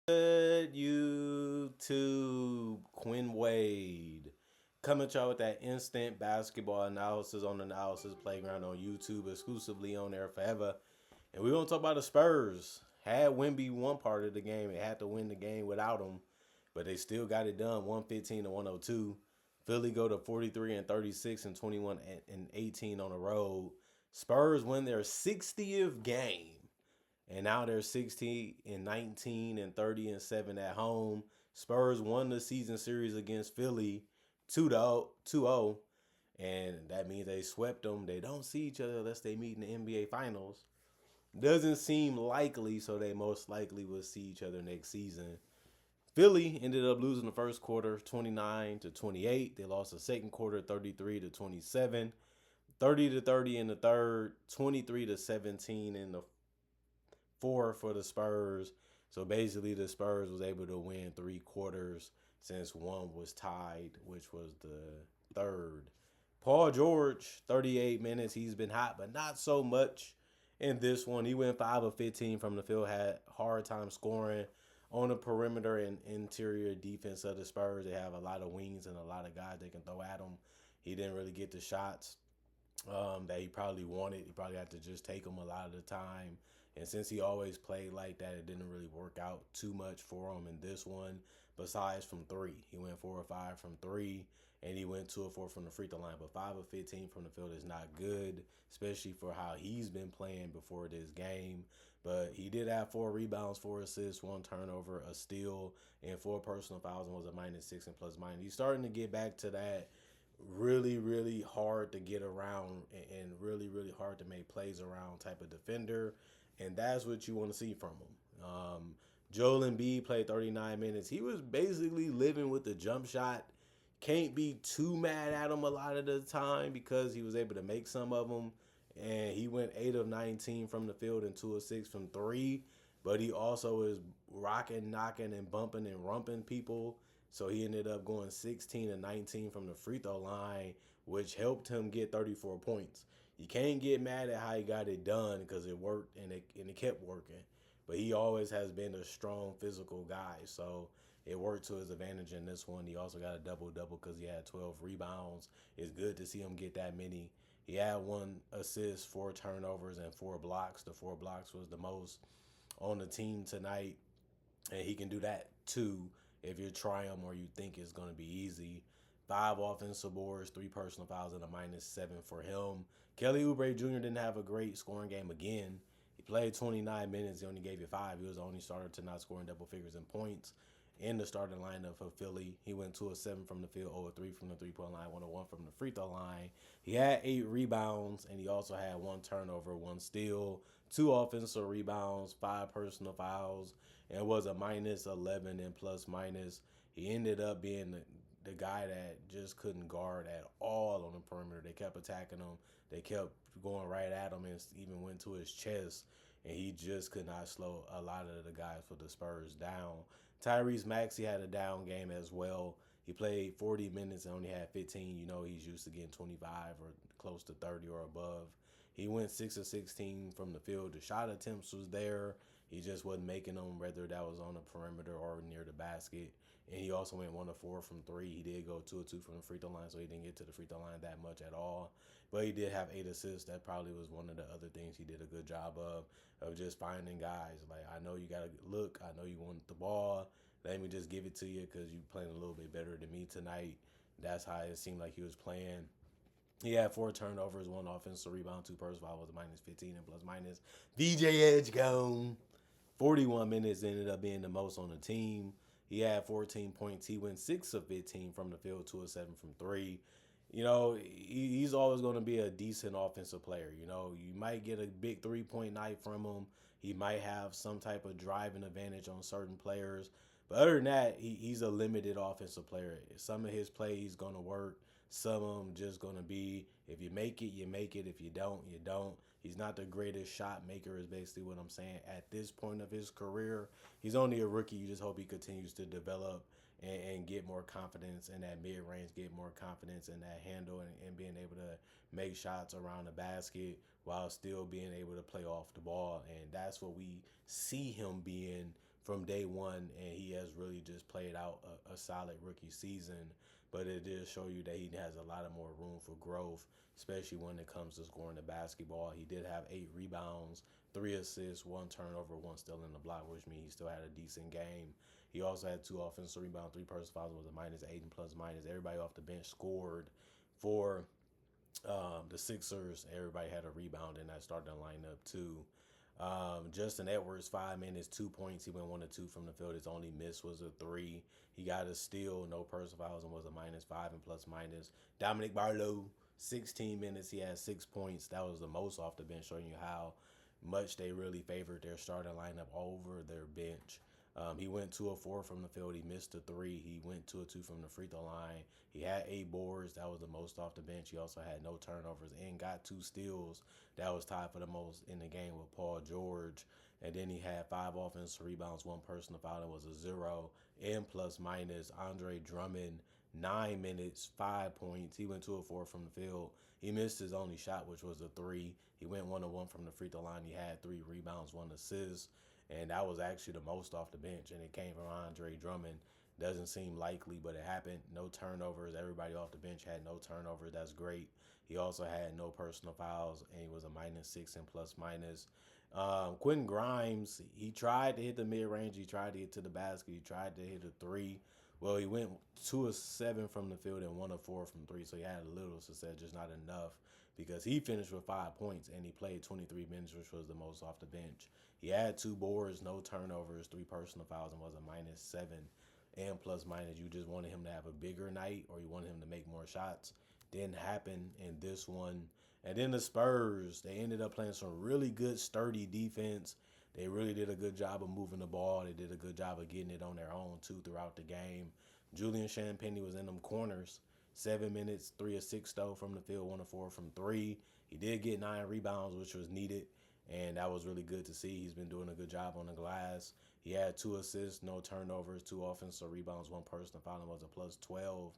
Good YouTube, Quinn Wade. Coming to y'all with that instant basketball analysis on the Analysis Playground on YouTube, exclusively on there forever. And we're going to talk about the Spurs. Had Wemby one part of the game, it had to win the game without him, but they still got it done 115 to 102. Philly go to 43 and 36 and 21 and 18 on the road. Spurs win their 60th game. And now they're 16 and 19 and 30 and 7 at home. Spurs won the season series against Philly 2-0. And that means they swept them. They don't see each other unless they meet in the NBA Finals. Doesn't seem likely, so they most likely will see each other next season. Philly ended up losing the first quarter 29 to 28. They lost the second quarter 33 to 27, 30 to 30 in the third, 23 to 17 in the fourth for the Spurs. So basically, the Spurs was able to win three quarters since one was tied, which was the third. Paul George, 38 minutes. He's been hot, but not so much in this one. He went 5 of 15 from the field, had hard time scoring on the perimeter and interior defense of the Spurs. They have a lot of wings and a lot of guys they can throw at him. He didn't really get the shots that he probably wanted. He probably had to just take them a lot of the time. And since he always played like that, it didn't really work out too much for him in this one, besides from three. He went 4 or 5 from three, and he went 2 or 4 from the free throw line. But 5 of 15 from the field is not good, especially for how he's been playing before this game. But he did have 4 rebounds, 4 assists, 1 turnover, a steal, and 4 personal fouls, and was a -6 and plus minus. He's starting to get back to that really, really hard to get around and really, really hard to make plays around type of defender. And that's what you want to see from him. Joel Embiid played 39 minutes. He was basically living with the jump shot. Can't be too mad at him a lot of the time because he was able to make some of them. And he went 8 of 19 from the field and 2 of 6 from three. But he also is rocking, knocking, and bumping and rumping people. So he ended up going 16 and 19 from the free throw line, which helped him get 34 points. You can't get mad at how he got it done because it worked and it kept working. But he always has been a strong physical guy, so it worked to his advantage in this one. He also got a double-double because he had 12 rebounds. It's good to see him get that many. He had 1 assist, 4 turnovers, and 4 blocks. The 4 blocks was the most on the team tonight, and he can do that too if you're trying him or you think it's going to be easy. 5 offensive boards, 3 personal fouls, and a -7 for him. Kelly Oubre Jr. didn't have a great scoring game again. He played 29 minutes. He only gave you 5. He was the only starter to not score in double figures in points in the starting lineup for Philly. He went 2 of 7 from the field, 0 of 3 from the three-point line, 1 of 1 from the free throw line. He had 8 rebounds, and he also had 1 turnover, 1 steal, 2 offensive rebounds, 5 personal fouls, and was a -11 and plus minus. He ended up being the guy that just couldn't guard at all on the perimeter. They kept attacking him. They kept going right at him and even went to his chest. And he just could not slow a lot of the guys for the Spurs down. Tyrese Maxey had a down game as well. He played 40 minutes and only had 15. You know he's used to getting 25 or close to 30 or above. He went 6 of 16 from the field. The shot attempts was there. He just wasn't making them, whether that was on the perimeter or near the basket. And he also went 1 of 4 from three. He did go 2 of 2 from the free throw line, so he didn't get to the free throw line that much at all. But he did have 8 assists. That probably was one of the other things he did a good job of just finding guys. Like, I know you got to look. I know you want the ball. Let me just give it to you because you're playing a little bit better than me tonight. That's how it seemed like he was playing. He had 4 turnovers, 1 offensive rebound, 2 personal fouls, was a -15 and plus minus. VJ Edge gone. 41 minutes ended up being the most on the team. He had 14 points. He went 6 of 15 from the field, 2 of 7 from three. You know, he's always going to be a decent offensive player. You know, you might get a big 3-point night from him. He might have some type of driving advantage on certain players. But other than that, he's a limited offensive player. Some of his plays going to work. Some of them just going to be, if you make it, you make it. If you don't, you don't. He's not the greatest shot maker is basically what I'm saying. At this point of his career, he's only a rookie. You just hope he continues to develop and get more confidence in that mid-range, get more confidence in that handle and being able to make shots around the basket while still being able to play off the ball. And that's what we see him being from day one, and he has really just played out a solid rookie season. But it did show you that he has a lot of more room for growth, especially when it comes to scoring the basketball. He did have 8 rebounds, 3 assists, 1 turnover, one still in the block, which means he still had a decent game. He also had 2 offensive rebounds, 3 personal fouls, was a -8 and plus minus. Everybody off the bench scored for the Sixers. Everybody had a rebound in that starting lineup too. Justin Edwards, 5 minutes, 2 points. He went 1 of 2 from the field. His only miss was a three. He got a steal, no personal fouls, and was a -5 and plus minus. Dominic Barlow, 16 minutes. He had 6 points. That was the most off the bench, showing you how much they really favored their starting lineup over their bench. He went 2 of 4 from the field. He missed a three. He went 2 of 2 from the free throw line. He had 8 boards. That was the most off the bench. He also had no turnovers and got 2 steals. That was tied for the most in the game with Paul George. And then he had 5 offensive rebounds, 1 personal foul. That was a 0 and plus minus. Andre Drummond, 9 minutes, 5 points. He went 2 of 4 from the field. He missed his only shot, which was a three. He went 1 of 1 from the free throw line. He had 3 rebounds, 1 assist. And that was actually the most off the bench, and it came from Andre Drummond. Doesn't seem likely, but it happened. No turnovers. Everybody off the bench had no turnovers. That's great. He also had no personal fouls, and he was a -6 and plus minus. Quentin Grimes, he tried to hit the mid-range. He tried to get to the basket. He tried to hit a three. Well, he went 2 of 7 from the field and 1 of 4 from three, so he had a little success, just not enough, because he finished with 5 points and he played 23 minutes, which was the most off the bench. He had 2 boards, no turnovers, 3 personal fouls, and was a -7 and plus minus. You just wanted him to have a bigger night, or you wanted him to make more shots. Didn't happen in this one. And then the Spurs, they ended up playing some really good, sturdy defense. They really did a good job of moving the ball. They did a good job of getting it on their own, too, throughout the game. Julian Champagnie was in them corners. 7 minutes, 3 of 6 though from the field, 1 of 4 from three. He did get 9 rebounds, which was needed, and that was really good to see. He's been doing a good job on the glass. He had 2 assists, no turnovers, 2 offensive rebounds, 1 personal foul, and was a +12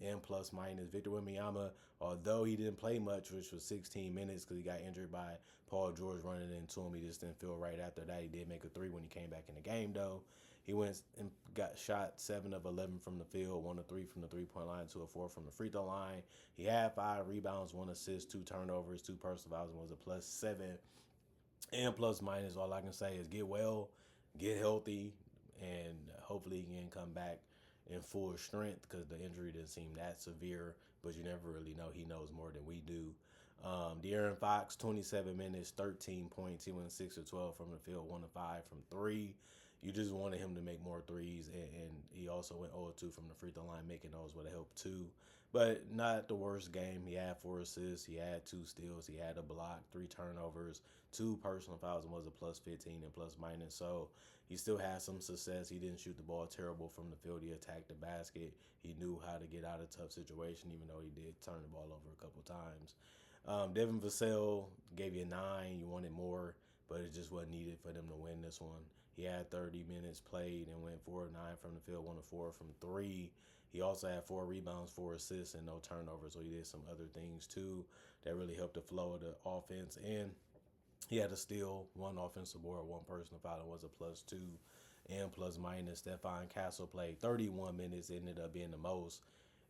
and plus minus. Victor Wembanyama, although he didn't play much, which was 16 minutes because he got injured by Paul George running into him, he just didn't feel right after that. He did make a three when he came back in the game, though. He went and got shot 7 of 11 from the field, 1 of 3 from the three-point line, 2 of 4 from the free throw line. He had 5 rebounds, 1 assist, 2 turnovers, 2 personal fouls, and was a +7 and plus minus. All I can say is get well, get healthy, and hopefully he can come back in full strength, because the injury didn't seem that severe, but you never really know. He knows more than we do. De'Aaron Fox, 27 minutes, 13 points. He went 6 of 12 from the field, 1 of 5 from three. You just wanted him to make more threes, and he also went 0 of 2 from the free throw line. Making those would have helped too. But not the worst game. He had 4 assists. He had 2 steals. He had a block, 3 turnovers, 2 personal fouls, and was a +15 and plus minus. So he still had some success. He didn't shoot the ball terrible from the field. He attacked the basket. He knew how to get out of tough situation, even though he did turn the ball over a couple times. Devin Vassell gave you a 9. You wanted more, but it just wasn't needed for them to win this one. He had 30 minutes played and went 4 of 9 from the field, 1 of 4 from three. He also had 4 rebounds, 4 assists, and no turnovers. So he did some other things too that really helped the flow of the offense. And he had a steal, 1 offensive board, 1 personal foul, and was a +2 and plus minus. Stephon Castle played 31 minutes, ended up being the most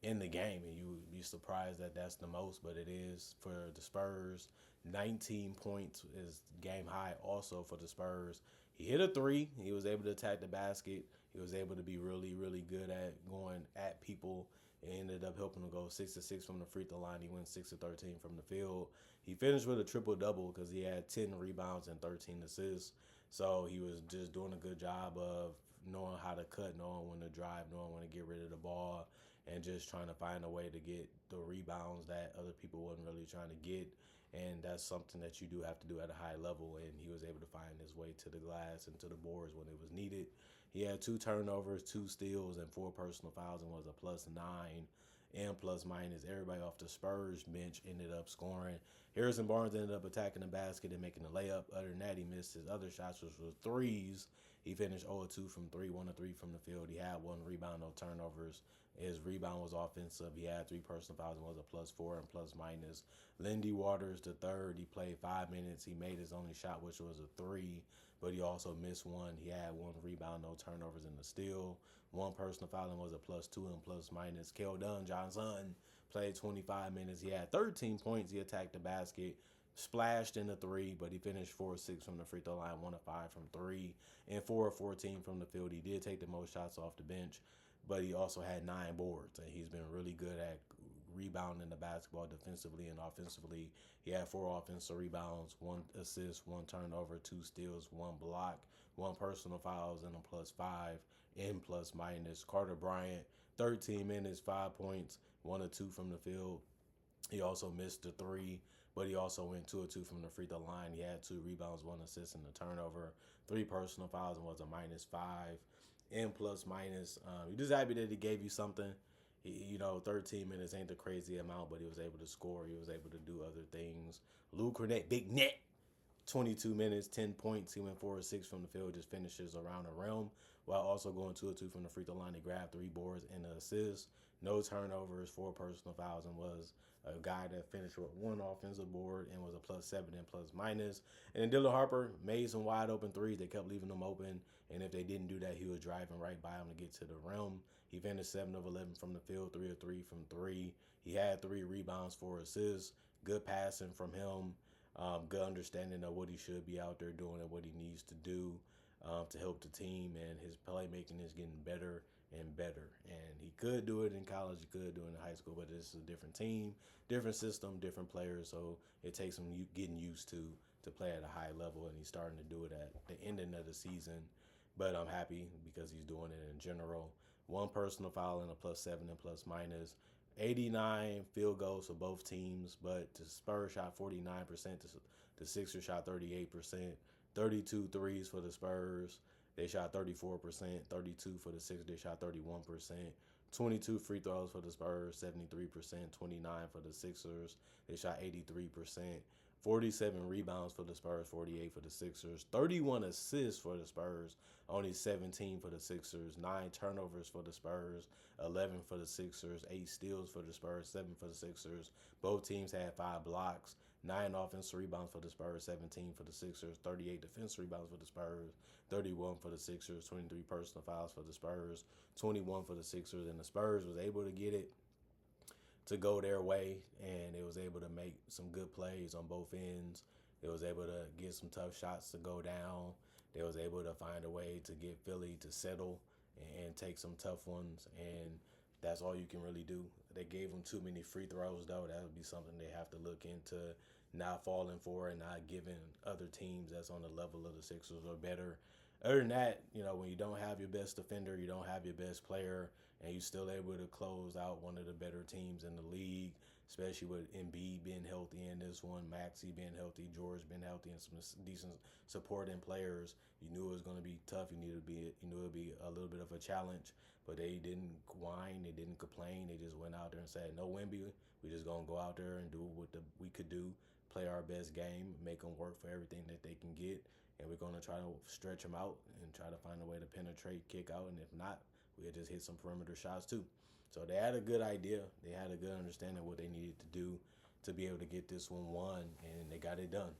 in the game, and you would be surprised that that's the most, but it is for the Spurs. 19 points is game high also for the Spurs. He hit a three. He was able to attack the basket. He was able to be really, really good at going at people. It ended up helping him go 6 of 6 from the free throw line. He went 6 of 13 from the field. He finished with a triple-double because he had 10 rebounds and 13 assists. So he was just doing a good job of knowing how to cut, knowing when to drive, knowing when to get rid of the ball, and just trying to find a way to get the rebounds that other people wasn't really trying to get. And that's something that you do have to do at a high level, and he was able to find his way to the glass and to the boards when it was needed. He had 2 turnovers, 2 steals, and 4 personal fouls, and was a +9 and plus minus. Everybody off the Spurs bench ended up scoring. Harrison Barnes ended up attacking the basket and making the layup. Other than that, he missed his other shots, which was threes. He finished 0 of 2 from three, 1 of 3 from the field. He had 1 rebound, no turnovers. His rebound was offensive. He had 3 personal fouls and was a +4 and plus minus. Lindy Waters, the third, he played 5 minutes. He made his only shot, which was a three, but he also missed one. He had one rebound, no turnovers, and a steal. One personal fouling was a +2 and plus minus. Keldon Johnson played 25 minutes. He had 13 points. He attacked the basket, splashed in the three, but he finished 4 of 6 from the free throw line, 1 of 5 from three, and 4 of 14 from the field. He did take the most shots off the bench, but he also had 9 boards, and he's been really good at rebounding the basketball defensively and offensively. He had 4 offensive rebounds, 1 assist, 1 turnover, 2 steals, 1 block, 1 personal fouls, and a +5 in plus minus. Carter Bryant, 13 minutes, 5 points, 1 of 2 from the field. He also missed the three, but he also went 2 of 2 from the free throw line. He had 2 rebounds, 1 assist, and a turnover, 3 personal fouls, and was a -5 in plus minus. You're just happy that he gave you something. 13 minutes ain't the crazy amount, but he was able to score. He was able to do other things. Lou Cornett, big net, 22 minutes, 10 points. He went 4 of 6 from the field, just finishes around the rim, while also going 2 of 2 from the free throw line. He grabbed 3 boards and an assist, no turnovers, 4 personal fouls, and was a guy that finished with 1 offensive board and was a +7 and plus minus. And then Dylan Harper made some wide open threes. They kept leaving them open, and if they didn't do that, he was driving right by them to get to the rim. He finished 7 of 11 from the field, 3 of 3 from 3. He had 3 rebounds, 4 assists, good passing from him. Good understanding of what he should be out there doing and what he needs to do to help the team. And his playmaking is getting better and better. And he could do it in college, he could do it in high school, but this is a different team, different system, different players. So it takes him getting used to play at a high level, and he's starting to do it at the ending of the season. But I'm happy because he's doing it in general. 1 personal foul and a +7 and plus minus. 89 field goals for both teams, but the Spurs shot 49%, the Sixers shot 38%, 32 threes for the Spurs. They shot 34%, 32 for the Sixers, they shot 31%, 22 free throws for the Spurs, 73%, 29 for the Sixers, they shot 83%, 47 rebounds for the Spurs, 48 for the Sixers, 31 assists for the Spurs, only 17 for the Sixers, 9 turnovers for the Spurs, 11 for the Sixers, 8 steals for the Spurs, 7 for the Sixers. Both teams had 5 blocks, 9 offensive rebounds for the Spurs, 17 for the Sixers, 38 defensive rebounds for the Spurs, 31 for the Sixers, 23 personal fouls for the Spurs, 21 for the Sixers, and the Spurs was able to get it to go their way, and it was able to make some good plays on both ends. It was able to get some tough shots to go down. They was able to find a way to get Philly to settle and take some tough ones, and that's all you can really do. They gave them too many free throws, though. That would be something they have to look into, not falling for and not giving other teams that's on the level of the Sixers or better. Other than that, when you don't have your best defender, you don't have your best player, and you're still able to close out one of the better teams in the league, especially with Embiid being healthy in this one, Maxey being healthy, George being healthy, and some decent supporting players. You knew it was going to be tough. You knew it would be a little bit of a challenge, but they didn't whine, they didn't complain. They just went out there and said, "No, Wemby, we just gonna go out there and do what we could do, play our best game, make them work for everything that they can get." And we're going to try to stretch them out and try to find a way to penetrate, kick out. And if not, we'll just hit some perimeter shots too. So they had a good idea. They had a good understanding of what they needed to do to be able to get this one won. And they got it done.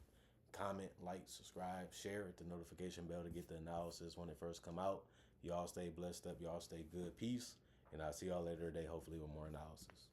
Comment, like, subscribe, share, hit the notification bell to get the analysis when it first come out. Y'all stay blessed up. Y'all stay good. Peace. And I'll see y'all later today, hopefully with more analysis.